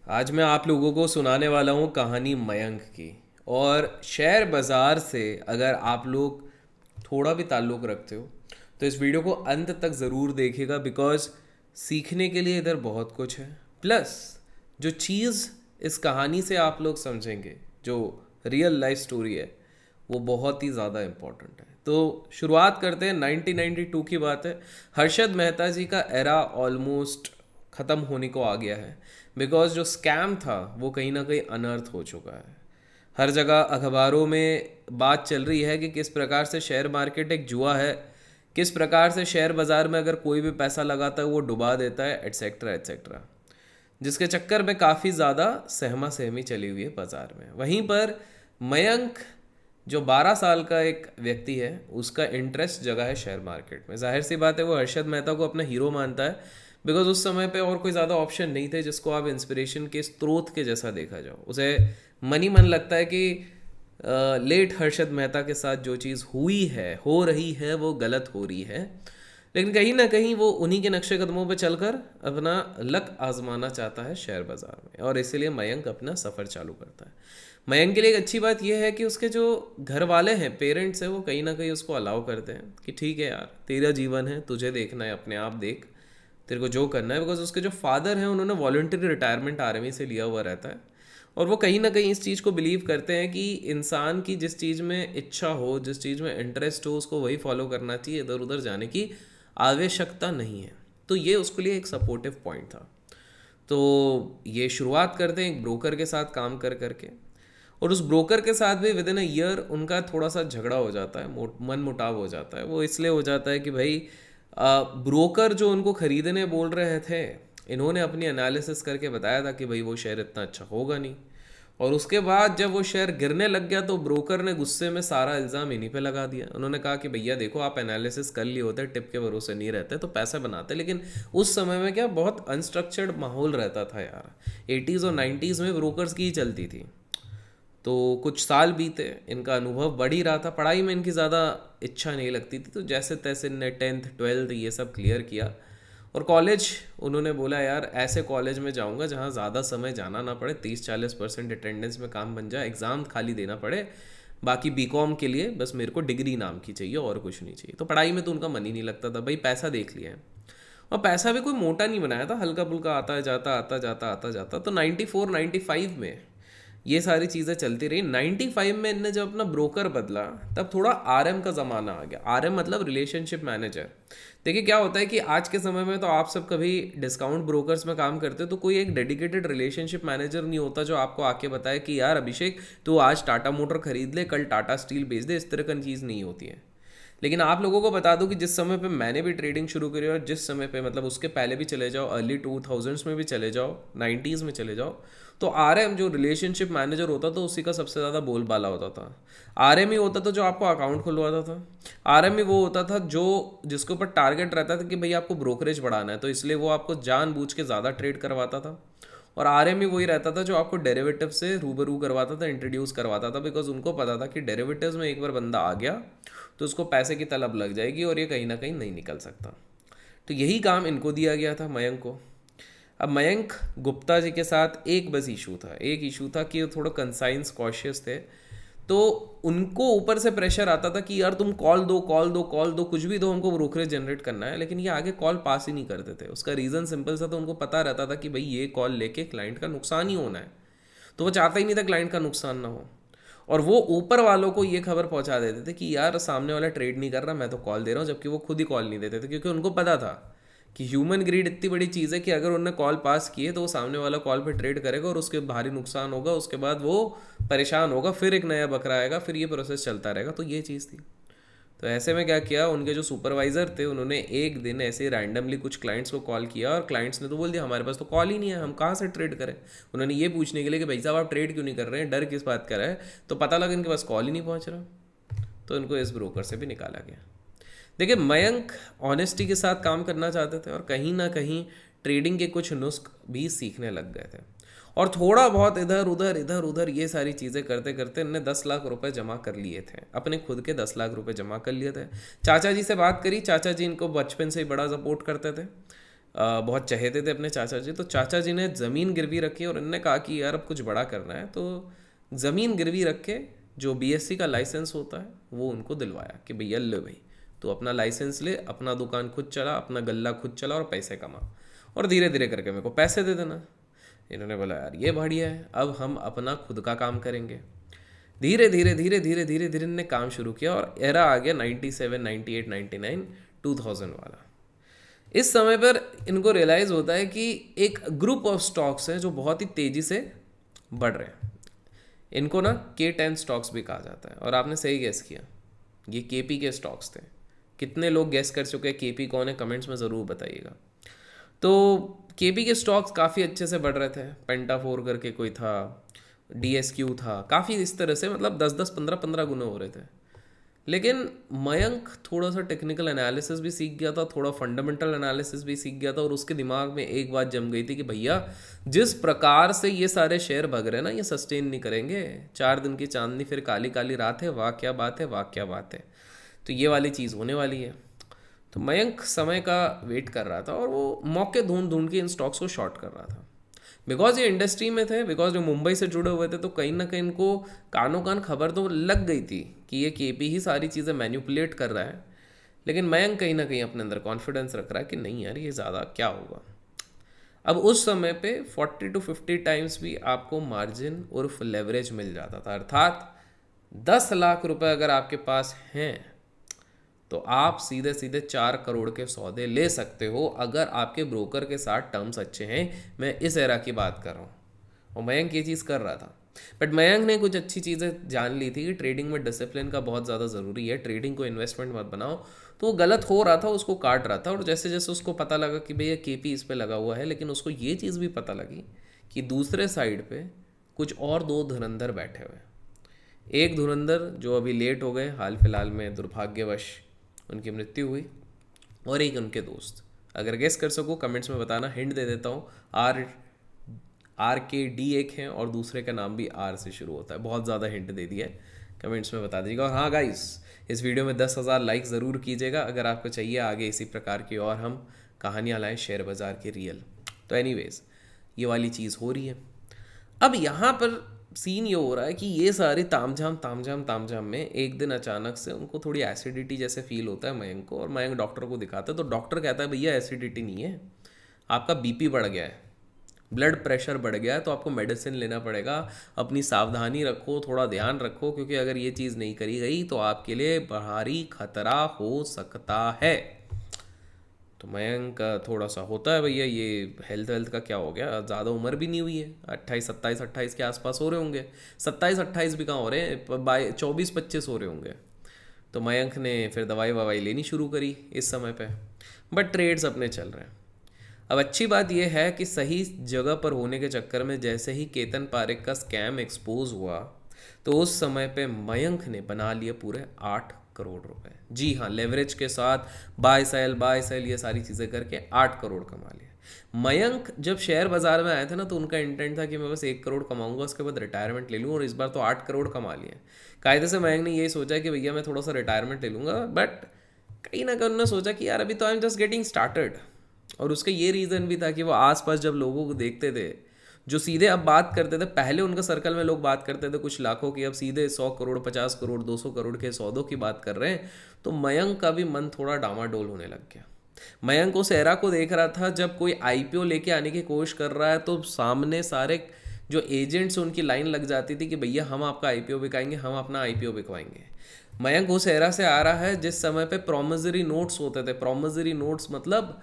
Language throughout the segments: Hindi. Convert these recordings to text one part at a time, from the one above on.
आज मैं आप लोगों को सुनाने वाला हूँ कहानी मयंक की। और शेयर बाज़ार से अगर आप लोग थोड़ा भी ताल्लुक़ रखते हो तो इस वीडियो को अंत तक ज़रूर देखिएगा, बिकॉज़ सीखने के लिए इधर बहुत कुछ है। प्लस जो चीज़ इस कहानी से आप लोग समझेंगे, जो रियल लाइफ स्टोरी है, वो बहुत ही ज़्यादा इम्पोर्टेंट है। तो शुरुआत करते हैं। 1992 की बात है। हर्षद मेहता जी का एरा ऑलमोस्ट ख़त्म होने को आ गया है, बिकॉज जो स्कैम था वो कहीं ना कहीं अनर्थ हो चुका है। हर जगह अखबारों में बात चल रही है कि किस प्रकार से शेयर मार्केट एक जुआ है, किस प्रकार से शेयर बाज़ार में अगर कोई भी पैसा लगाता है वो डुबा देता है, एट्सेट्रा एट्सेट्रा, जिसके चक्कर में काफ़ी ज़्यादा सहमा सहमी चली हुई है बाज़ार में। वहीं पर मयंक जो 12 साल का एक व्यक्ति है, उसका इंटरेस्ट जगह है शेयर मार्केट में। जाहिर सी बात है वो हर्षद मेहता को अपना हीरो मानता है, बिकॉज उस समय पे और कोई ज़्यादा ऑप्शन नहीं थे जिसको आप इंस्पिरेशन के स्रोत के जैसा देखा जाओ। उसे मन ही मन लगता है कि लेट हर्षद मेहता के साथ जो चीज़ हुई है, हो रही है, वो गलत हो रही है। लेकिन कहीं ना कहीं वो उन्हीं के नक्शे कदमों पे चलकर अपना लक आजमाना चाहता है शेयर बाज़ार में, और इसीलिए मयंक अपना सफ़र चालू करता है। मयंक के लिए एक अच्छी बात यह है कि उसके जो घर वाले हैं, पेरेंट्स हैं, वो कहीं ना कहीं उसको अलाउ करते हैं कि ठीक है यार, तेरा जीवन है, तुझे देखना है, अपने आप देख, तेरे को जो करना है। बिकॉज उसके जो फादर हैं उन्होंने वॉलंटरी रिटायरमेंट आर्मी से लिया हुआ रहता है, और वो कहीं ना कहीं इस चीज़ को बिलीव करते हैं कि इंसान की जिस चीज़ में इच्छा हो, जिस चीज़ में इंटरेस्ट हो, उसको वही फॉलो करना चाहिए, इधर उधर जाने की आवश्यकता नहीं है। तो ये उसके लिए एक सपोर्टिव पॉइंट था। तो ये शुरुआत करते हैं एक ब्रोकर के साथ काम कर करके, और उस ब्रोकर के साथ भी विद इन अ ईयर उनका थोड़ा सा झगड़ा हो जाता है, मन मुटाव हो जाता है। वो इसलिए हो जाता है कि भाई ब्रोकर जो उनको खरीदने बोल रहे थे, इन्होंने अपनी एनालिसिस करके बताया था कि भाई वो शेयर इतना अच्छा होगा नहीं, और उसके बाद जब वो शेयर गिरने लग गया तो ब्रोकर ने गुस्से में सारा इल्ज़ाम इन्हीं पे लगा दिया। उन्होंने कहा कि भैया देखो, आप एनालिसिस कर लिए होते, टिप के भरोसे नहीं रहते तो पैसे बनाते। लेकिन उस समय में क्या बहुत अनस्ट्रक्चर्ड माहौल रहता था यार। 80s और 90s में ब्रोकर्स की ही चलती थी। तो कुछ साल बीते, इनका अनुभव बढ़ ही रहा था, पढ़ाई में इनकी ज़्यादा इच्छा नहीं लगती थी, तो जैसे तैसे इनने 10th 12th ये सब क्लियर किया। और कॉलेज उन्होंने बोला यार ऐसे कॉलेज में जाऊंगा जहाँ ज़्यादा समय जाना ना पड़े, 30-40% अटेंडेंस में काम बन जाए, एग्ज़ाम खाली देना पड़े, बाकी बीकॉम के लिए बस मेरे को डिग्री नाम की चाहिए और कुछ नहीं चाहिए। तो पढ़ाई में तो उनका मन ही नहीं लगता था। भाई पैसा देख लिया है, और पैसा भी कोई मोटा नहीं बनाया था, हल्का फुल्का आता जाता आता जाता आता जाता। तो 94 95 में ये सारी चीज़ें चलती रही। 95 में इनने जब अपना ब्रोकर बदला तब थोड़ा आरएम का ज़माना आ गया। आरएम मतलब रिलेशनशिप मैनेजर। देखिए क्या होता है कि आज के समय में तो आप सब कभी डिस्काउंट ब्रोकर्स में काम करते हो तो कोई एक डेडिकेटेड रिलेशनशिप मैनेजर नहीं होता जो आपको आके बताए कि यार अभिषेक तू आज टाटा मोटर खरीद ले, कल टाटा स्टील बेच दे। इस तरह की चीज़ नहीं होती है। लेकिन आप लोगों को बता दूं कि जिस समय पे मैंने भी ट्रेडिंग शुरू करी, और जिस समय पे मतलब उसके पहले भी चले जाओ, अर्ली 2000s में भी चले जाओ, 90s में चले जाओ, तो आरएम जो रिलेशनशिप मैनेजर होता था उसी का सबसे ज़्यादा बोलबाला होता था। आरएम ही होता था जो आपको अकाउंट खुलवाता था। आरएम ही वो होता था जो जिसके ऊपर टारगेट रहता था कि भाई आपको ब्रोकरेज बढ़ाना है, तो इसलिए वो आपको जानबूझ के ज़्यादा ट्रेड करवाता था। और आरएम ही वही रहता था जो आपको डेरिवेटिव से रूबरू करवाता था, इंट्रोड्यूस करवाता था, बिकॉज उनको पता था कि डेरिवेटिव्स में एक बार बंदा आ गया तो उसको पैसे की तलब लग जाएगी और ये कहीं ना कहीं नहीं निकल सकता। तो यही काम इनको दिया गया था, मयंक को। अब मयंक गुप्ता जी के साथ एक बस इशू था, एक इशू था कि वो थोड़ा कंसाइंस कॉशियस थे। तो उनको ऊपर से प्रेशर आता था कि यार तुम कॉल दो कॉल दो कॉल दो, कुछ भी दो, हमको ब्रोकरेज जनरेट करना है। लेकिन ये आगे कॉल पास ही नहीं करते थे। उसका रीज़न सिंपल सा था, उनको पता रहता था कि भाई ये कॉल लेके क्लाइंट का नुकसान ही होना है, तो वो चाहता ही नहीं था क्लाइंट का नुकसान ना हो। और वो ऊपर वालों को ये खबर पहुंचा देते थे कि यार सामने वाला ट्रेड नहीं कर रहा, मैं तो कॉल दे रहा हूँ, जबकि वो खुद ही कॉल नहीं देते थे, क्योंकि उनको पता था कि ह्यूमन ग्रीड इतनी बड़ी चीज़ है कि अगर उन्होंने कॉल पास किए तो वो सामने वाला कॉल पे ट्रेड करेगा और उसके भारी नुकसान होगा, उसके बाद वो परेशान होगा, फिर एक नया बकरा आएगा, फिर ये प्रोसेस चलता रहेगा। तो ये चीज़ थी। तो ऐसे में क्या किया, उनके जो सुपरवाइज़र थे उन्होंने एक दिन ऐसे रैंडमली कुछ क्लाइंट्स को कॉल किया, और क्लाइंट्स ने तो बोल दिया हमारे पास तो कॉल ही नहीं है, हम कहाँ से ट्रेड करें। उन्होंने ये पूछने के लिए कि भाई साहब आप ट्रेड क्यों नहीं कर रहे हैं, डर किस बात का है, तो पता लगा इनके पास कॉल ही नहीं पहुँच रहा। तो इनको इस ब्रोकर से भी निकाला गया। देखिए मयंक ऑनेस्टी के साथ काम करना चाहते थे, और कहीं ना कहीं ट्रेडिंग के कुछ नुस्ख भी सीखने लग गए थे, और थोड़ा बहुत इधर उधर ये सारी चीज़ें करते करते इनने 10 लाख रुपए जमा कर लिए थे, अपने खुद के 10 लाख रुपए जमा कर लिए थे। चाचा जी से बात करी, चाचा जी इनको बचपन से ही बड़ा सपोर्ट करते थे। बहुत चहेते थे अपने चाचा जी, तो चाचा जी ने ज़मीन गिरवी रखी और उन्होंने कहा कि यार अब कुछ बड़ा करना है, तो ज़मीन गिरवी रख के जो बीएससी का लाइसेंस होता है वो उनको दिलवाया कि भैया ले भाई तो अपना लाइसेंस ले, अपना दुकान खुद चला, अपना गल्ला खुद चला और पैसे कमा, और धीरे धीरे करके मेरे को पैसे दे देना। इन्होंने बोला यार ये बढ़िया है, अब हम अपना खुद का काम करेंगे। धीरे धीरे धीरे धीरे धीरे धीरे इन्होंने काम शुरू किया और एरा आ गया 97, 98, 99, 2000 वाला। इस समय पर इनको रियलाइज़ होता है कि एक ग्रुप ऑफ स्टॉक्स है जो बहुत ही तेज़ी से बढ़ रहे हैं। इनको ना K10 स्टॉक्स भी कहा जाता है, और आपने सही गेस किया, ये KP के स्टॉक्स थे। कितने लोग गेस कर चुके हैं KP कौन है, कमेंट्स में ज़रूर बताइएगा। तो KP के स्टॉक्स काफ़ी अच्छे से बढ़ रहे थे। पेंटाफोर करके कोई था, DSQ था, काफ़ी इस तरह से, मतलब 10-10, 15-15 गुने हो रहे थे। लेकिन मयंक थोड़ा सा टेक्निकल एनालिसिस भी सीख गया था, थोड़ा फंडामेंटल एनालिसिस भी सीख गया था, और उसके दिमाग में एक बात जम गई थी कि भैया जिस प्रकार से ये सारे शेयर भग रहे हैं ना, ये सस्टेन नहीं करेंगे। 4 दिन की चांदनी फिर काली काली रात है, वाह क्या बात है, वाह क्या बात है। तो ये वाली चीज़ होने वाली है। तो मयंक समय का वेट कर रहा था और वो मौके ढूंढ ढूंढ के इन स्टॉक्स को शॉर्ट कर रहा था। बिकॉज ये इंडस्ट्री में थे, बिकॉज जो मुंबई से जुड़े हुए थे, तो कहीं ना कहीं इनको कानों कान खबर तो लग गई थी कि ये KP ही सारी चीज़ें मैन्युपुलेट कर रहा है। लेकिन मयंक कहीं ना कहीं अपने अंदर कॉन्फिडेंस रख रहा है कि नहीं यार ये ज़्यादा क्या होगा। अब उस समय पे 40 to 50 टाइम्स भी आपको मार्जिन उर्फ लेवरेज मिल जाता था, अर्थात 10 लाख रुपए अगर आपके पास हैं तो आप सीधे सीधे 4 करोड़ के सौदे ले सकते हो, अगर आपके ब्रोकर के साथ टर्म्स अच्छे हैं। मैं इस एरा की बात कर रहा हूँ, और मयंक ये चीज़ कर रहा था। बट मयंक ने कुछ अच्छी चीज़ें जान ली थी कि ट्रेडिंग में डिसिप्लिन का बहुत ज़्यादा ज़रूरी है, ट्रेडिंग को इन्वेस्टमेंट मत बनाओ। तो वो गलत हो रहा था, उसको काट रहा था, और जैसे जैसे उसको पता लगा कि भैया KP इस पर लगा हुआ है, लेकिन उसको ये चीज़ भी पता लगी कि दूसरे साइड पर कुछ और 2 धुरंधर बैठे हुए। एक धुरंधर जो अभी लेट हो गए, हाल फिलहाल में दुर्भाग्यवश उनकी मृत्यु हुई, और एक उनके दोस्त। अगर गेस कर सको कमेंट्स में बताना, हिंट दे देता हूँ, RKD एक है और दूसरे का नाम भी R से शुरू होता है। बहुत ज़्यादा हिंट दे दिया है, कमेंट्स में बता दीजिएगा। और हाँ गाइस, इस वीडियो में 10,000 लाइक ज़रूर कीजिएगा अगर आपको चाहिए आगे इसी प्रकार की और हम कहानियाँ लाएँ शेयर बाज़ार की रियल। तो एनीवेज ये वाली चीज़ हो रही है। अब यहाँ पर सीन ये हो रहा है कि ये सारी तामझाम में एक दिन अचानक से उनको थोड़ी एसिडिटी जैसे फील होता है मयंक को, और मयंक डॉक्टर को दिखाता है। तो डॉक्टर कहता है भैया एसिडिटी नहीं है, आपका BP बढ़ गया है, ब्लड प्रेशर बढ़ गया है, तो आपको मेडिसिन लेना पड़ेगा। अपनी सावधानी रखो, थोड़ा ध्यान रखो, क्योंकि अगर ये चीज़ नहीं करी गई तो आपके लिए भारी खतरा हो सकता है। तो मयंक थोड़ा सा होता है भैया ये हेल्थ का क्या हो गया, ज़्यादा उम्र भी नहीं हुई है, 28 के आसपास हो रहे होंगे, 27-28 भी कहाँ हो रहे हैं, 24-25 हो रहे होंगे। तो मयंक ने फिर दवाई लेनी शुरू करी इस समय पे, बट ट्रेड्स अपने चल रहे हैं। अब अच्छी बात यह है कि सही जगह पर होने के चक्कर में जैसे ही केतन पारेख का स्कैम एक्सपोज हुआ, तो उस समय पे मयंक ने बना लिए पूरे 8 करोड़ रुपए। जी हाँ, लेवरेज के साथ बाय सेल ये सारी चीज़ें करके 8 करोड़ कमा लिए। मयंक जब शेयर बाजार में आए थे ना, तो उनका इंटेंट था कि मैं बस 1 करोड़ कमाऊंगा, उसके बाद रिटायरमेंट ले लूँ, और इस बार तो 8 करोड़ कमा लिए। कायदे से मयंक ने यही सोचा कि भैया मैं थोड़ा सा रिटायरमेंट ले लूँगा, बट कहीं ना कहीं उन्होंने सोचा कि यार अभी तो I am just getting started. और उसका ये रीज़न भी था कि वो आसपास जब लोगों को देखते थे जो सीधे अब बात करते थे, पहले उनका सर्कल में लोग बात करते थे कुछ लाखों की, अब सीधे 100 करोड़ 50 करोड़ 200 करोड़ के सौदों की बात कर रहे हैं। तो मयंक का भी मन थोड़ा डामाडोल होने लग गया। मयंक उस एरा को देख रहा था जब कोई IPO लेके आने की कोशिश कर रहा है, तो सामने सारे जो एजेंट्स उनकी लाइन लग जाती थी कि भैया हम आपका IPO बिकाएंगे, हम अपना IPO बिकवाएंगे। मयंक उस एरा से आ रहा है जिस समय पे प्रॉमिसरी नोट्स होते थे। प्रॉमिसरी नोट्स मतलब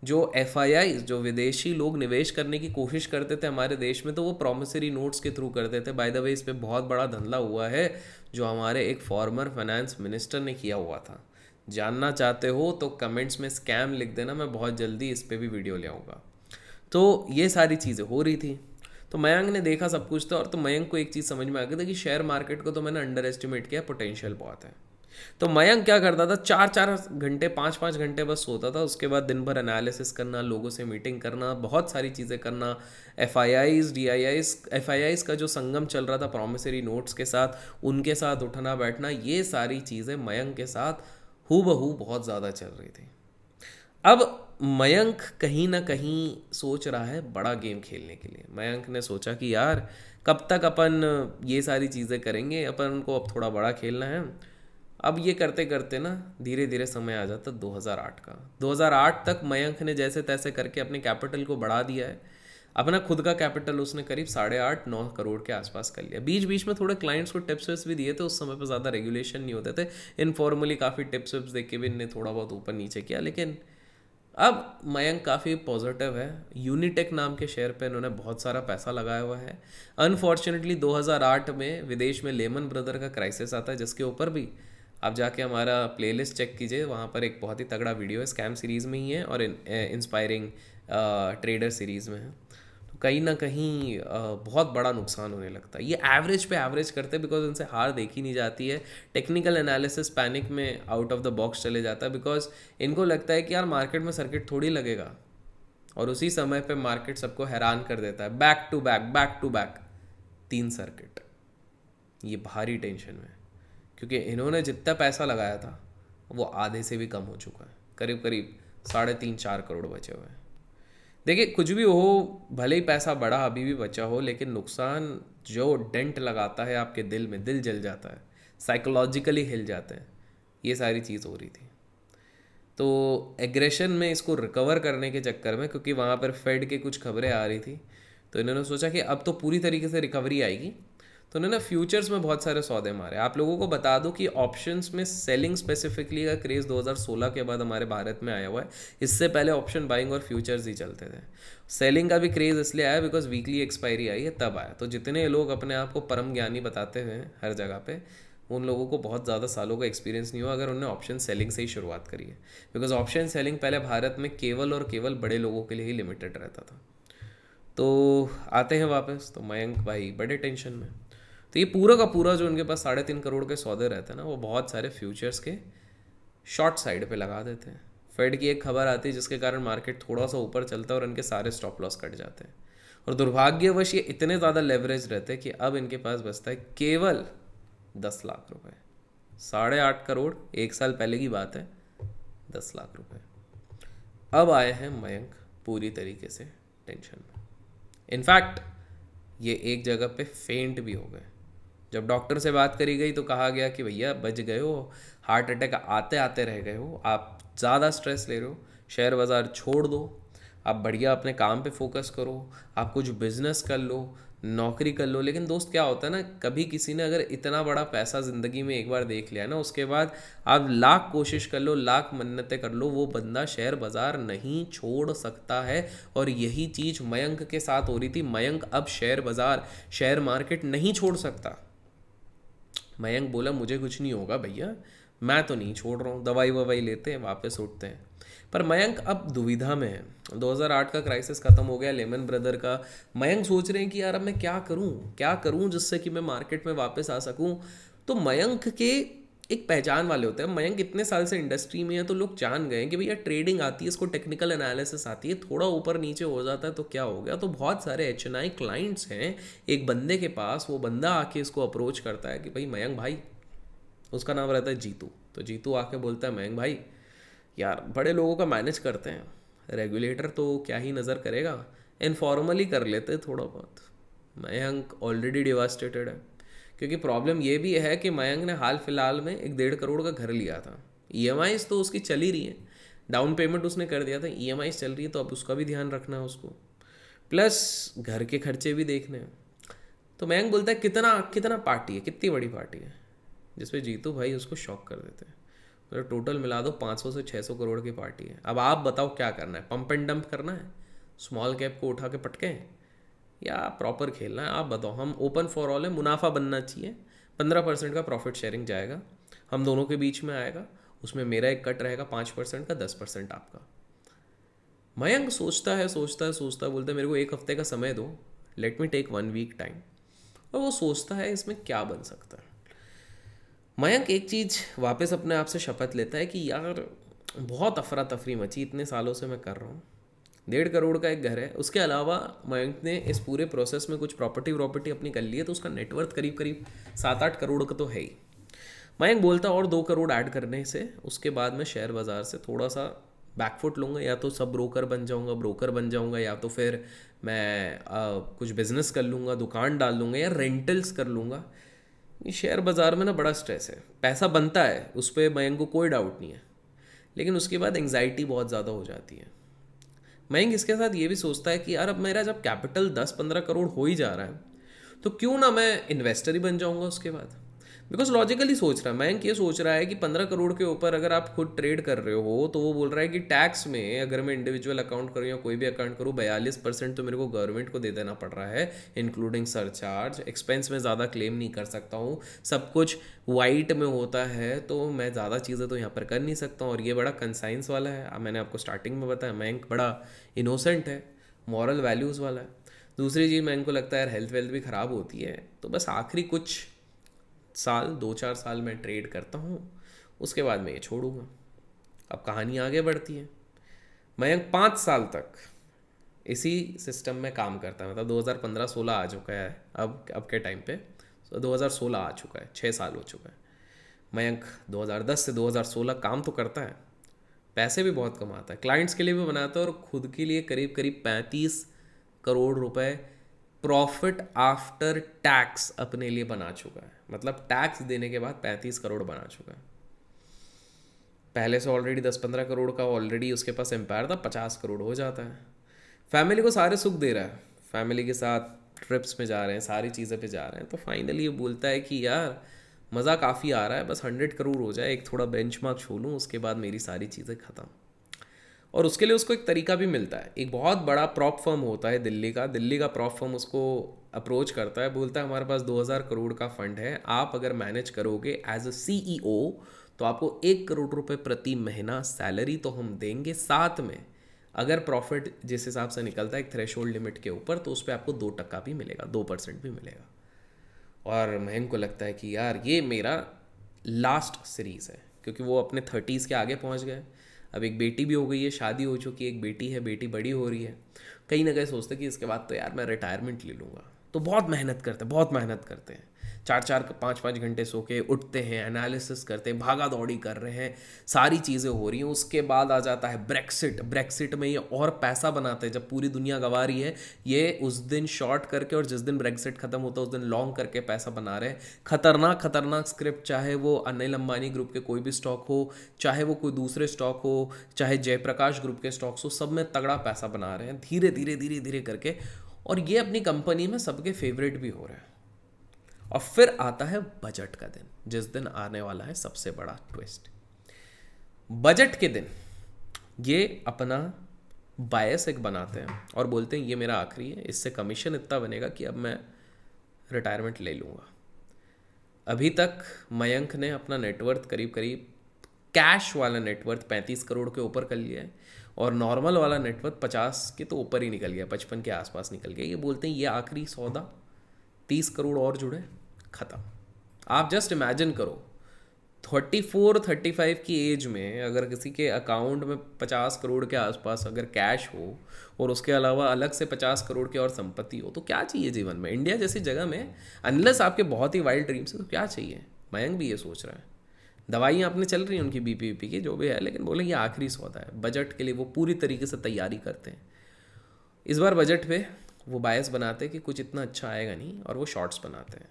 जो FII जो विदेशी लोग निवेश करने की कोशिश करते थे हमारे देश में, तो वो प्रॉमिसरी नोट्स के थ्रू करते थे। बाय द वे इस पे बहुत बड़ा धंधा हुआ है जो हमारे एक फॉर्मर फाइनेंस मिनिस्टर ने किया हुआ था। जानना चाहते हो तो कमेंट्स में स्कैम लिख देना, मैं बहुत जल्दी इस पे भी वीडियो ले आऊँगा। तो ये सारी चीज़ें हो रही थी, तो मयंक ने देखा सब कुछ था, और तो मयंक को एक चीज़ समझ में आ गई थी कि शेयर मार्केट को तो मैंने अंडर एस्टिमेट किया, पोटेंशियल बहुत है। तो मयंक क्या करता था, 4-4 घंटे 5-5 घंटे बस सोता था, उसके बाद दिन भर एनालिसिस करना, लोगों से मीटिंग करना, बहुत सारी चीज़ें करना, FIIs DIIs FIIs का जो संगम चल रहा था प्रॉमिसरी नोट्स के साथ, उनके साथ उठना बैठना, ये सारी चीज़ें मयंक के साथ हूबहू बहुत ज़्यादा चल रही थी। अब मयंक कहीं ना कहीं सोच रहा है बड़ा गेम खेलने के लिए। मयंक ने सोचा कि यार कब तक अपन ये सारी चीज़ें करेंगे, अपन को अब थोड़ा बड़ा खेलना है। अब ये करते करते ना धीरे धीरे समय आ जाता 2008 का। 2008 तक मयंक ने जैसे तैसे करके अपने कैपिटल को बढ़ा दिया है। अपना खुद का कैपिटल उसने करीब 8.5-9 करोड़ के आसपास कर लिया। बीच बीच में थोड़े क्लाइंट्स को टिप्स विप्स भी दिए थे, उस समय पर ज़्यादा रेगुलेशन नहीं होते थे, इनफॉर्मली काफ़ी टिप्स विप्स देख के भी इनने थोड़ा बहुत ऊपर नीचे किया। लेकिन अब मयंक काफ़ी पॉजिटिव है। यूनिटेक नाम के शेयर पे इन्होंने बहुत सारा पैसा लगाया हुआ है। अनफॉर्चुनेटली 2008 में विदेश में लेमन ब्रदर का क्राइसिस आता है, जिसके ऊपर भी आप जाके हमारा प्लेलिस्ट चेक कीजिए, वहाँ पर एक बहुत ही तगड़ा वीडियो है, स्कैम सीरीज़ में ही है और इंस्पायरिंग ट्रेडर सीरीज़ में है। तो कहीं ना कहीं बहुत बड़ा नुकसान होने लगता है। ये एवरेज पे एवरेज करते हैं बिकॉज उनसे हार देखी नहीं जाती है। टेक्निकल एनालिसिस पैनिक में आउट ऑफ द बॉक्स चले जाता है बिकॉज इनको लगता है कि यार मार्केट में सर्किट थोड़ी लगेगा, और उसी समय पे मार्केट सबको हैरान कर देता है। बैक टू बैक 3 सर्किट, ये भारी टेंशन में, क्योंकि इन्होंने जितना पैसा लगाया था वो आधे से भी कम हो चुका है। करीब करीब 3.5-4 करोड़ बचे हुए हैं। देखिए कुछ भी हो, भले ही पैसा बढ़ा अभी भी बचा हो, लेकिन नुकसान जो डेंट लगाता है आपके दिल में, दिल जल जाता है, साइकोलॉजिकली हिल जाते हैं, ये सारी चीज़ हो रही थी। तो एग्रेशन में इसको रिकवर करने के चक्कर में, क्योंकि वहाँ पर फेड की कुछ खबरें आ रही थी, तो इन्होंने सोचा कि अब तो पूरी तरीके से रिकवरी आएगी, तो उन्होंने फ्यूचर्स में बहुत सारे सौदे मारे। आप लोगों को बता दूं कि ऑप्शंस में सेलिंग स्पेसिफिकली का क्रेज़ 2016 के बाद हमारे भारत में आया हुआ है। इससे पहले ऑप्शन बाइंग और फ्यूचर्स ही चलते थे। सेलिंग का भी क्रेज़ इसलिए आया बिकॉज वीकली एक्सपायरी आई है, तब आया। तो जितने लोग अपने आप को परम ज्ञानी बताते हैं हर जगह पे, उन लोगों को बहुत ज़्यादा सालों का एक्सपीरियंस नहीं हुआ अगर उन्होंने ऑप्शन सेलिंग से ही शुरुआत करी है। बिकॉज ऑप्शन सेलिंग पहले भारत में केवल और केवल बड़े लोगों के लिए ही लिमिटेड रहता था। तो आते हैं वापस, तो मयंक भाई बड़े टेंशन में। तो ये पूरा का पूरा जो उनके पास 3.5 करोड़ के सौदे रहते हैं ना, वो बहुत सारे फ्यूचर्स के शॉर्ट साइड पे लगा देते हैं। फेड की एक खबर आती है जिसके कारण मार्केट थोड़ा सा ऊपर चलता है और इनके सारे स्टॉप लॉस कट जाते हैं। और दुर्भाग्यवश ये इतने ज़्यादा लेवरेज रहते हैं कि अब इनके पास बचता है केवल 10 लाख रुपए। 8.5 करोड़ 1 साल पहले की बात है, 10 लाख रुपए। अब आए हैं मयंक पूरी तरीके से टेंशन में। इनफैक्ट ये एक जगह पे फेंट भी हो गए। जब डॉक्टर से बात करी गई तो कहा गया कि भैया बच गए हो, हार्ट अटैक आते आते रह गए हो, आप ज़्यादा स्ट्रेस ले रहे हो, शेयर बाज़ार छोड़ दो, आप बढ़िया अपने काम पे फोकस करो, आप कुछ बिजनेस कर लो, नौकरी कर लो। लेकिन दोस्त क्या होता है ना, कभी किसी ने अगर इतना बड़ा पैसा ज़िंदगी में एक बार देख लिया ना, उसके बाद आप लाख कोशिश कर लो, लाख मन्नतें कर लो, वो बंदा शेयर बाज़ार नहीं छोड़ सकता है। और यही चीज़ मयंक के साथ हो रही थी। मयंक अब शेयर बाज़ार, शेयर मार्केट नहीं छोड़ सकता। मयंक बोला मुझे कुछ नहीं होगा भैया, मैं तो नहीं छोड़ रहा हूँ, दवाई ववाई लेते हैं वापस उठते हैं। पर मयंक अब दुविधा में है। 2008 का क्राइसिस खत्म हो गया, लेमन ब्रदर का। मयंक सोच रहे हैं कि यार अब मैं क्या करूँ जिससे कि मैं मार्केट में वापस आ सकूँ। तो मयंक के एक पहचान वाले होते हैं। मयंक इतने साल से इंडस्ट्री में है तो लोग जान गए कि भैया ट्रेडिंग आती है, इसको टेक्निकल एनालिसिस आती है, थोड़ा ऊपर नीचे हो जाता है तो क्या हो गया। तो बहुत सारे HNI क्लाइंट्स हैं एक बंदे के पास, वो बंदा आके इसको अप्रोच करता है कि भाई मयंक भाई, उसका नाम रहता है जीतू। तो जीतू आके बोलता है मयंक भाई यार बड़े लोगों का मैनेज करते हैं, रेगुलेटर तो क्या ही नज़र करेगा, इनफॉर्मली कर लेते थोड़ा बहुत। मयंक ऑलरेडी डिवास्टेटेड है, क्योंकि प्रॉब्लम ये भी है कि मयंक ने हाल फिलहाल में 1.5 करोड़ का घर लिया था। EMIs तो उसकी चल ही रही है, डाउन पेमेंट उसने कर दिया था, EMIs चल रही है, तो अब उसका भी ध्यान रखना है उसको, प्लस घर के खर्चे भी देखने हैं। तो मयंक बोलता है कितना पार्टी है, कितनी बड़ी पार्टी है, जिसपे जीतू भाई उसको शॉक कर देते हैं। तो टोटल मिला दो 500 से 600 करोड़ की पार्टी है। अब आप बताओ क्या करना है, पंप एंड डंप करना है, स्मॉल कैप को उठा के पटकें, या प्रॉपर खेलना है। आप बताओ। हम ओपन फॉर ऑल है, मुनाफा बनना चाहिए, 15% का प्रॉफिट शेयरिंग जाएगा, हम दोनों के बीच में आएगा, उसमें मेरा एक कट रहेगा 5% का, 10% आपका। मयंक सोचता है बोलता है मेरे को 1 हफ्ते का समय दो, let me take 1 week time. और वो सोचता है इसमें क्या बन सकता है। मयंक एक चीज़ वापस अपने आप से शपथ लेता है कि यार बहुत अफरा तफरी मची, इतने सालों से मैं कर रहा हूँ, 1.5 करोड़ का एक घर है, उसके अलावा मयंक ने इस पूरे प्रोसेस में कुछ प्रॉपर्टी अपनी कर ली है, तो उसका नेटवर्थ करीब 7-8 करोड़ का तो है ही। मयंक बोलता और 2 करोड़ ऐड करने से उसके बाद मैं शेयर बाज़ार से थोड़ा सा बैकफुट लूँगा, या तो सब ब्रोकर बन जाऊँगा, या तो फिर मैं कुछ बिजनेस कर लूँगा, दुकान डाल लूँगा, या रेंटल्स कर लूँगा। ये शेयर बाज़ार में ना बड़ा स्ट्रेस है, पैसा बनता है उस पर मयंक को कोई डाउट नहीं है, लेकिन उसके बाद एंग्जाइटी बहुत ज़्यादा हो जाती है। मयंक इसके साथ ये भी सोचता है कि यार अब मेरा जब कैपिटल 10-15 करोड़ हो ही जा रहा है तो क्यों ना मैं इन्वेस्टर ही बन जाऊंगा उसके बाद। बिकॉज लॉजिकली सोच रहा है मयंक, ये सोच रहा है कि 15 करोड़ के ऊपर अगर आप खुद ट्रेड कर रहे हो तो वो बोल रहा है कि टैक्स में अगर मैं इंडिविजुअल अकाउंट करूँ या कोई भी अकाउंट करूँ 42% तो मेरे को गवर्नमेंट को दे देना पड़ रहा है, इंक्लूडिंग सरचार्ज। एक्सपेंस में ज़्यादा क्लेम नहीं कर सकता हूँ, सब कुछ वाइट में होता है, तो मैं ज़्यादा चीज़ें तो यहाँ पर कर नहीं सकता हूँ। और ये बड़ा कंसाइंस वाला है, मैंने आपको स्टार्टिंग में बताया मयंक बड़ा इनोसेंट है, मॉरल वैल्यूज़ वाला है। दूसरी चीज़ मयंक को लगता है यार हेल्थ वेल्थ भी ख़राब होती है, तो बस आखिरी कुछ साल 2-4 साल मैं ट्रेड करता हूँ, उसके बाद मैं ये छोड़ूंगा। अब कहानी आगे बढ़ती है। मयंक 5 साल तक इसी सिस्टम में काम करता है, मतलब 2015-16 आ चुका है अब के टाइम पे, 2016 आ चुका है, 6 साल हो चुका है। मयंक 2010 से 2016 काम तो करता है, पैसे भी बहुत कमाता है, क्लाइंट्स के लिए भी बनाता है, और खुद के लिए करीब करीब 35 करोड़ रुपए प्रॉफिट आफ्टर टैक्स अपने लिए बना चुका है। मतलब टैक्स देने के बाद 35 करोड़ बना चुका है। पहले से ऑलरेडी 10-15 करोड़ का ऑलरेडी उसके पास एम्पायर था, 50 करोड़ हो जाता है। फैमिली को सारे सुख दे रहा है, फैमिली के साथ ट्रिप्स में जा रहे हैं, सारी चीज़ें पे जा रहे हैं, तो फाइनली ये बोलता है कि यार मज़ा काफ़ी आ रहा है, बस 100 करोड़ हो जाए, एक थोड़ा बेंचमार्क छू लूँ, उसके बाद मेरी सारी चीज़ें ख़त्म। और उसके लिए उसको एक तरीका भी मिलता है। एक बहुत बड़ा प्रॉप फर्म होता है दिल्ली का प्रॉप फर्म उसको अप्रोच करता है, बोलता है हमारे पास 2000 करोड़ का फंड है, आप अगर मैनेज करोगे एज अ CEO तो आपको 1 करोड़ रुपए प्रति महीना सैलरी तो हम देंगे, साथ में अगर प्रॉफिट जिस हिसाब से निकलता है एक थ्रेशोल्ड लिमिट के ऊपर, तो उस पर आपको 2% भी मिलेगा, 2% भी मिलेगा। और मयंक को लगता है कि यार ये मेरा लास्ट सीरीज़ है, क्योंकि वो अपने 30s के आगे पहुंच गए। अब एक बेटी भी हो गई है, शादी हो चुकी है, एक बेटी है, बेटी बड़ी हो रही है। कहीं ना कहीं सोचते कि इसके बाद तो यार मैं रिटायरमेंट ले लूँगा। तो बहुत मेहनत करते हैं, 4-4 5-5 घंटे सो के उठते हैं, एनालिसिस करते हैं, भागा दौड़ी कर रहे हैं, सारी चीज़ें हो रही हैं। उसके बाद आ जाता है ब्रेक्सिट में ये और पैसा बनाते हैं। जब पूरी दुनिया गंवा रही है, ये उस दिन शॉर्ट करके और जिस दिन ब्रेक्सिट खत्म होता है उस दिन लॉन्ग करके पैसा बना रहे हैं। खतरनाक स्क्रिप्ट, चाहे वो अनिल अंबानी ग्रुप के कोई भी स्टॉक हो, चाहे वो कोई दूसरे स्टॉक हो, चाहे जयप्रकाश ग्रुप के स्टॉक्स हो, सब में तगड़ा पैसा बना रहे हैं धीरे धीरे करके। और ये अपनी कंपनी में सबके फेवरेट भी हो रहे हैं। और फिर आता है बजट का दिन, जिस दिन आने वाला है सबसे बड़ा ट्विस्ट। बजट के दिन ये अपना बायस एक बनाते हैं और बोलते हैं ये मेरा आखिरी है, इससे कमीशन इतना बनेगा कि अब मैं रिटायरमेंट ले लूँगा। अभी तक मयंक ने अपना नेटवर्थ करीब कैश वाला नेटवर्थ 35 करोड़ के ऊपर कर लिया है, और नॉर्मल वाला नेटवर्थ 50 के तो ऊपर ही निकल गया, 55 के आसपास निकल गया। ये बोलते हैं ये आखिरी सौदा, 30 करोड़ और जुड़े, ख़त्म। आप जस्ट इमेजिन करो 34-35 की एज में अगर किसी के अकाउंट में 50 करोड़ के आसपास अगर कैश हो और उसके अलावा अलग से 50 करोड़ की और संपत्ति हो, तो क्या चाहिए जीवन में। इंडिया जैसी जगह में अनलेस आपके बहुत ही वाइल्ड ड्रीम्स है तो क्या चाहिए। मयंक भी ये सोच रहा है। दवाइयाँ अपने चल रही हैं उनकी बीपी की जो भी है, लेकिन बोले ये आखिरी सौदा है। बजट के लिए वो पूरी तरीके से तैयारी करते हैं। इस बार बजट पे वो बायस बनाते हैं कि कुछ इतना अच्छा आएगा नहीं, और वो शॉर्ट्स बनाते हैं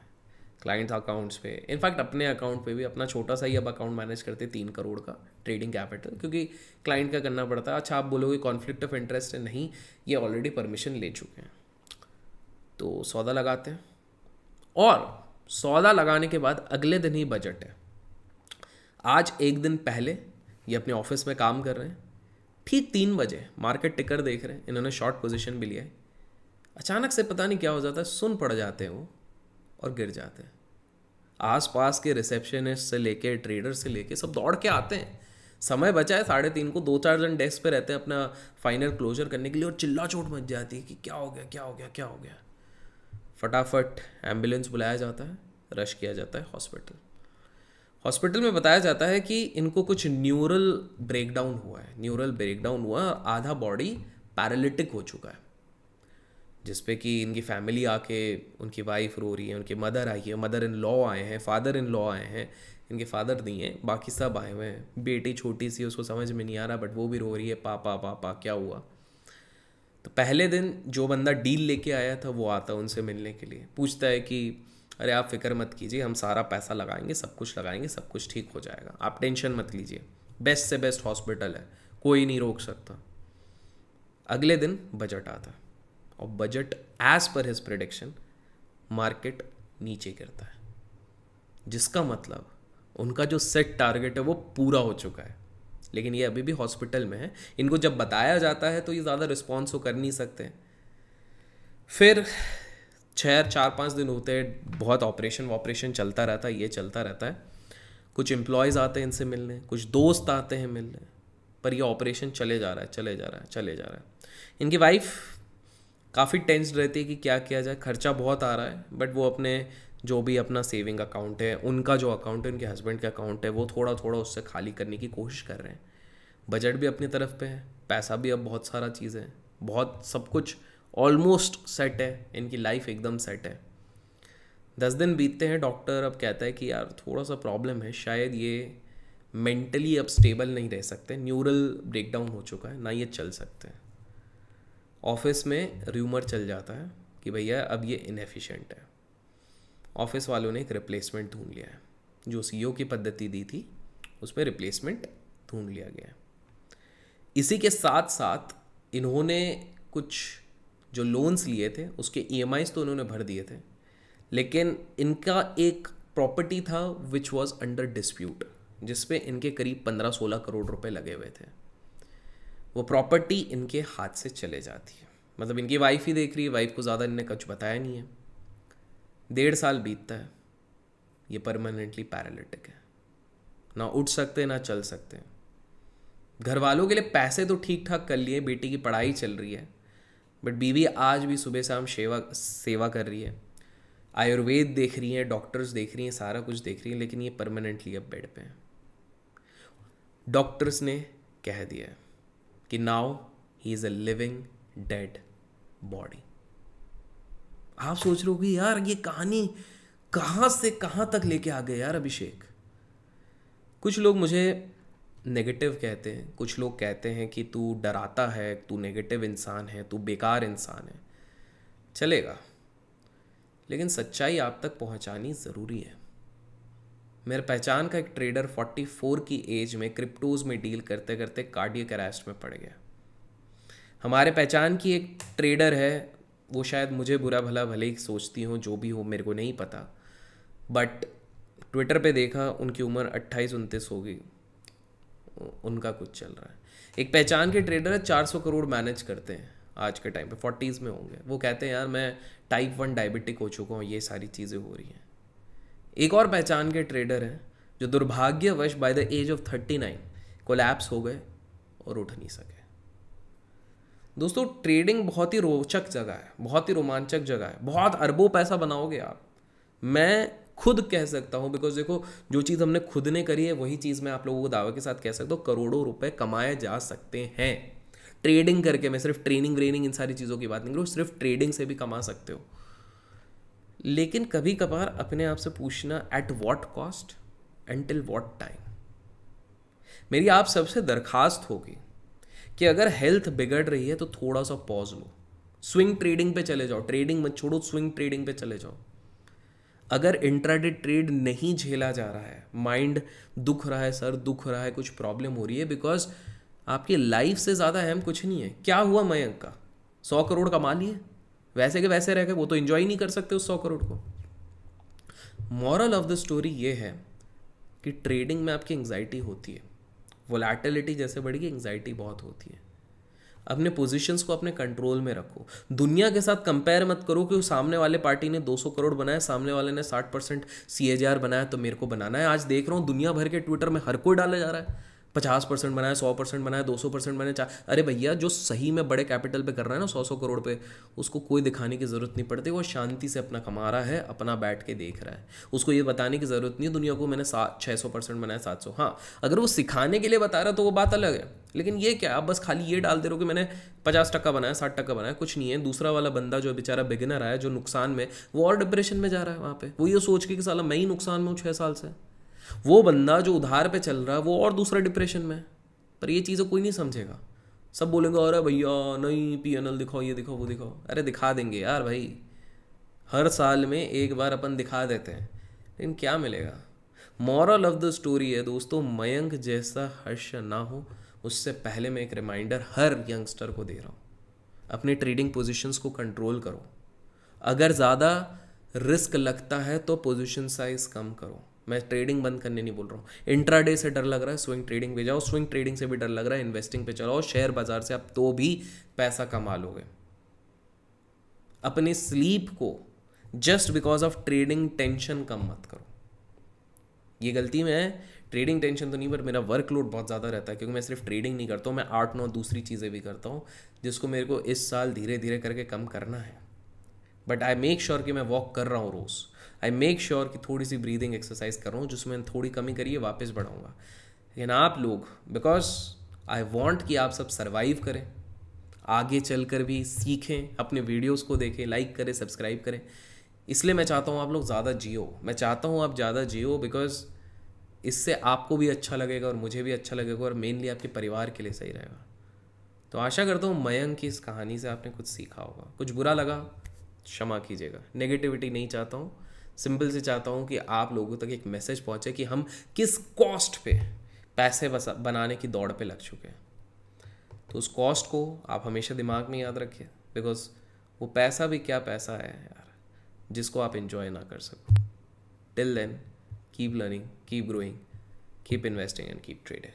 क्लाइंट्स अकाउंट्स पे। इनफैक्ट अपने अकाउंट पे भी अपना छोटा सा ही अब अकाउंट मैनेज करते 3 करोड़ का ट्रेडिंग कैपिटल, क्योंकि क्लाइंट का करना पड़ता है। अच्छा आप बोलोगे कॉन्फ्लिक्ट ऑफ इंटरेस्ट है, नहीं, ये ऑलरेडी परमिशन ले चुके हैं। तो सौदा लगाते हैं, और सौदा लगाने के बाद अगले दिन ही बजट है। आज एक दिन पहले ये अपने ऑफिस में काम कर रहे हैं, ठीक 3 बजे मार्केट टिकर देख रहे हैं, इन्होंने शॉर्ट पोजीशन भी लिया है। अचानक से पता नहीं क्या हो जाता है, सुन पड़ जाते हैं वो और गिर जाते हैं। आसपास के रिसेप्शनिस्ट से लेके ट्रेडर से लेके सब दौड़ के आते हैं। समय बचा है 3:30 को, 2-4 जन डेस्क पे रहते हैं अपना फाइनल क्लोजर करने के लिए, और चिल्ला चोट मच जाती है कि क्या हो गया। फटाफट एम्बुलेंस बुलाया जाता है, रश किया जाता है हॉस्पिटल में बताया जाता है कि इनको कुछ न्यूरल ब्रेकडाउन हुआ, आधा बॉडी पैरालिटिक हो चुका है। जिसपे कि इनकी फैमिली आके, उनकी वाइफ रो रही है, उनकी मदर आई है, मदर इन लॉ आए हैं, फादर इन लॉ आए हैं, इनके फादर नहीं है, बाकी सब आए हुए हैं। बेटी छोटी सी, उसको समझ में नहीं आ रहा, बट वो भी रो रही है, पापा पापा क्या हुआ। तो पहले दिन जो बंदा डील लेके आया था वो आता उनसे मिलने के लिए, पूछता है कि अरे आप फिक्र मत कीजिए, हम सारा पैसा लगाएंगे, सब कुछ लगाएंगे, सब कुछ ठीक हो जाएगा, आप टेंशन मत लीजिए, बेस्ट से बेस्ट हॉस्पिटल है, कोई नहीं रोक सकता। अगले दिन बजट आता और budget as per his prediction market नीचे गिरता है, जिसका मतलब उनका जो सेट टारगेट है वो पूरा हो चुका है। लेकिन ये अभी भी हॉस्पिटल में है, इनको जब बताया जाता है तो ये ज़्यादा रिस्पॉन्स तो कर नहीं सकते। फिर 4-5 दिन होते हैं, बहुत ऑपरेशन चलता रहता है, ये चलता रहता है। कुछ एम्प्लॉयज़ आते हैं इनसे मिलने, कुछ दोस्त आते हैं मिलने, पर ये ऑपरेशन चले जा रहा है। इनकी वाइफ काफ़ी टेंस्ड रहती है कि क्या किया जाए, खर्चा बहुत आ रहा है, बट वो अपने जो भी अपना सेविंग अकाउंट है, उनका जो अकाउंट है, उनके हस्बैंड का अकाउंट है, वो थोड़ा थोड़ा उससे खाली करने की कोशिश कर रहे हैं। बजट भी अपनी तरफ पे है, पैसा भी अब बहुत सारा चीज़ है, बहुत सब कुछ ऑलमोस्ट सेट है, इनकी लाइफ एकदम सेट है। 10 दिन बीतते हैं, डॉक्टर अब कहता है कि यार थोड़ा सा प्रॉब्लम है, शायद ये मेंटली अब स्टेबल नहीं रह सकते, न्यूरल ब्रेकडाउन हो चुका है, ना ये चल सकते हैं। ऑफिस में र्यूमर चल जाता है कि भैया अब ये इनएफिशिएंट है। ऑफिस वालों ने एक रिप्लेसमेंट ढूंढ लिया है, जो सीईओ की पद्धति दी थी उसमें रिप्लेसमेंट ढूंढ लिया गया है। इसी के साथ साथ इन्होंने कुछ जो लोन्स लिए थे उसके ईएमआईज तो उन्होंने भर दिए थे, लेकिन इनका एक प्रॉपर्टी था विच वॉज अंडर डिस्प्यूट, जिसपे इनके करीब 15-16 करोड़ रुपए लगे हुए थे। वो प्रॉपर्टी इनके हाथ से चले जाती है, मतलब इनकी वाइफ ही देख रही है, वाइफ को ज़्यादा इनने कुछ बताया नहीं है। 1.5 साल बीतता है, ये परमानेंटली पैरालिटिक है, ना उठ सकते ना चल सकते। घर वालों के लिए पैसे तो ठीक ठाक कर लिए, बेटी की पढ़ाई चल रही है, बट बीवी आज भी सुबह शाम सेवा कर रही है, आयुर्वेद देख रही है, डॉक्टर्स देख रही हैं, सारा कुछ देख रही है, लेकिन ये परमानेंटली अब बेड पे है। डॉक्टर्स ने कह दिया है कि now he is a living dead body. आप सोच रहे हो कि यार ये कहानी कहाँ से कहाँ तक लेके आ गए यार अभिषेक। कुछ लोग मुझे नेगेटिव कहते हैं, कुछ लोग कहते हैं कि तू डराता है, तू नेगेटिव इंसान है, तू बेकार इंसान है। चलेगा, लेकिन सच्चाई आप तक पहुंचानी ज़रूरी है। मेरे पहचान का एक ट्रेडर 44 की एज में क्रिप्टोज में डील करते करते कार्डियक अरेस्ट में पड़ गया। हमारे पहचान की एक ट्रेडर है, वो शायद मुझे बुरा भला भले ही सोचती हो, जो भी हो मेरे को नहीं पता, बट ट्विटर पे देखा उनकी उम्र 28-29 होगी, उनका कुछ चल रहा है। एक पहचान के ट्रेडर है, 400 करोड़ मैनेज करते हैं आज के टाइम पे, 40s में होंगे। वो कहते हैं यार मैं टाइप 1 डायबिटिक हो चुका हूँ, ये सारी चीज़ें हो रही हैं। एक और पहचान के ट्रेडर हैं जो दुर्भाग्यवश by the age of 39 collapse हो गए और उठ नहीं सके। दोस्तों, ट्रेडिंग बहुत ही रोचक जगह है, बहुत ही रोमांचक जगह है, बहुत अरबों पैसा बनाओगे आप। मैं खुद कह सकता हूँ, बिकॉज देखो जो चीज़ हमने खुद ने करी है वही चीज़ मैं आप लोगों को दावे के साथ कह सकता हूँ, करोड़ों रुपए कमाए जा सकते हैं ट्रेडिंग करके। मैं सिर्फ ट्रेनिंग इन सारी चीज़ों की बात नहीं कर रहा हूँ, सिर्फ ट्रेडिंग से भी कमा सकते हो। लेकिन कभी कभार अपने आप से पूछना, at what cost, until what time. मेरी आप सबसे दरखास्त होगी कि अगर हेल्थ बिगड़ रही है तो थोड़ा सा पॉज लो, स्विंग ट्रेडिंग पे चले जाओ, ट्रेडिंग मत छोड़ो, स्विंग ट्रेडिंग पे चले जाओ। अगर इंट्राडे ट्रेड नहीं झेला जा रहा है, माइंड दुख रहा है, सर दुख रहा है, कुछ प्रॉब्लम हो रही है, बिकॉज आपकी लाइफ से ज़्यादा अहम कुछ नहीं है। क्या हुआ मयंक का 100 करोड़ कमा लिए, वैसे के वैसे रह गए, वो तो एंजॉय नहीं कर सकते उस 100 करोड़ को। मॉरल ऑफ द स्टोरी ये है कि ट्रेडिंग में आपकी एंग्जाइटी होती है, वोलैटिलिटी जैसे बढ़ेगी एंग्जाइटी बहुत होती है। अपने पोजीशंस को अपने कंट्रोल में रखो, दुनिया के साथ कंपेयर मत करो कि सामने वाले पार्टी ने 200 करोड़ बनाया, सामने वाले ने 60% CAGR बनाया तो मेरे को बनाना है। आज देख रहा हूँ दुनिया भर के ट्विटर में हर कोई डाले जा रहा है 50% बनाए, 100% बनाए, 200% बनाए, अरे भैया जो सही में बड़े कैपिटल पे कर रहा है ना, 100 करोड़ पे, उसको कोई दिखाने की ज़रूरत नहीं पड़ती। वो शांति से अपना कमा रहा है, अपना बैठ के देख रहा है। उसको ये बताने की ज़रूरत नहीं है दुनिया को मैंने 600% बनाया, 700। हाँ, अगर वो सिखाने के लिए बता रहा है तो वो बात अलग है। लेकिन ये क्या, आप बस खाली ये डाल दे रहे हो कि मैंने 50% बनाया, 60% बनाया, कुछ नहीं है। दूसरा वाला बंदा जो बेचारा बिगिनर आया, जो नुकसान में, वो और डिप्रेशन में जा रहा है वहाँ पे। वो ये सोच के कि साला मैं ही नुकसान में हूँ 6 साल से। वो बंदा जो उधार पे चल रहा है वो और दूसरा डिप्रेशन में। पर ये चीज़ें कोई नहीं समझेगा। सब बोलेंगे अरे भैया नहीं पीएनएल दिखाओ, ये दिखाओ, वो दिखाओ। अरे दिखा देंगे यार भाई, हर साल में एक बार अपन दिखा देते हैं, लेकिन क्या मिलेगा। मॉरल ऑफ द स्टोरी है दोस्तों, मयंक जैसा हर्ष ना हो, उससे पहले मैं एक रिमाइंडर हर यंगस्टर को दे रहा हूँ, अपने ट्रेडिंग पोजीशंस को कंट्रोल करो। अगर ज़्यादा रिस्क लगता है तो पोजीशन साइज कम करो। मैं ट्रेडिंग बंद करने नहीं बोल रहा हूँ। इंट्राडे से डर लग रहा है, स्विंग ट्रेडिंग पे जाओ। स्विंग ट्रेडिंग से भी डर लग रहा है, इन्वेस्टिंग पे चलाओ। शेयर बाजार से आप तो भी पैसा कमा लोगे। अपने स्लीप को just because of trading tension कम मत करो। ये गलती में है, ट्रेडिंग टेंशन तो नहीं, पर मेरा वर्कलोड बहुत ज़्यादा रहता है, क्योंकि मैं सिर्फ ट्रेडिंग नहीं करता हूँ, मैं 8-9 दूसरी चीज़ें भी करता हूँ, जिसको मेरे को इस साल धीरे धीरे करके कम करना है। बट आई मेक श्योर कि मैं वॉक कर रहा हूँ रोज़। आई मेक श्योर कि थोड़ी सी ब्रीदिंग एक्सरसाइज कर रहा हूँ, जिसमें थोड़ी कमी करिए, वापस बढ़ाऊँगा। लेकिन आप लोग, बिकॉज आई वॉन्ट कि आप सब सर्वाइव करें, आगे चलकर भी सीखें, अपने वीडियोस को देखें, लाइक करें, सब्सक्राइब करें। इसलिए मैं चाहता हूँ आप लोग ज़्यादा जियो। मैं चाहता हूँ आप ज़्यादा जियो, बिकॉज इससे आपको भी अच्छा लगेगा और मुझे भी अच्छा लगेगा, और मेनली आपके परिवार के लिए सही रहेगा। तो आशा करता हूँ मयंक की इस कहानी से आपने कुछ सीखा होगा। कुछ बुरा लगा क्षमा कीजिएगा, नेगेटिविटी नहीं चाहता हूँ, सिंपल से चाहता हूँ कि आप लोगों तक एक मैसेज पहुँचे कि हम किस कॉस्ट पे पैसे बनाने की दौड़ पे लग चुके हैं। तो उस कॉस्ट को आप हमेशा दिमाग में याद रखिए, बिकॉज वो पैसा भी क्या पैसा है यार, जिसको आप इन्जॉय ना कर सको। Till then, keep learning, keep growing, keep investing and keep trading.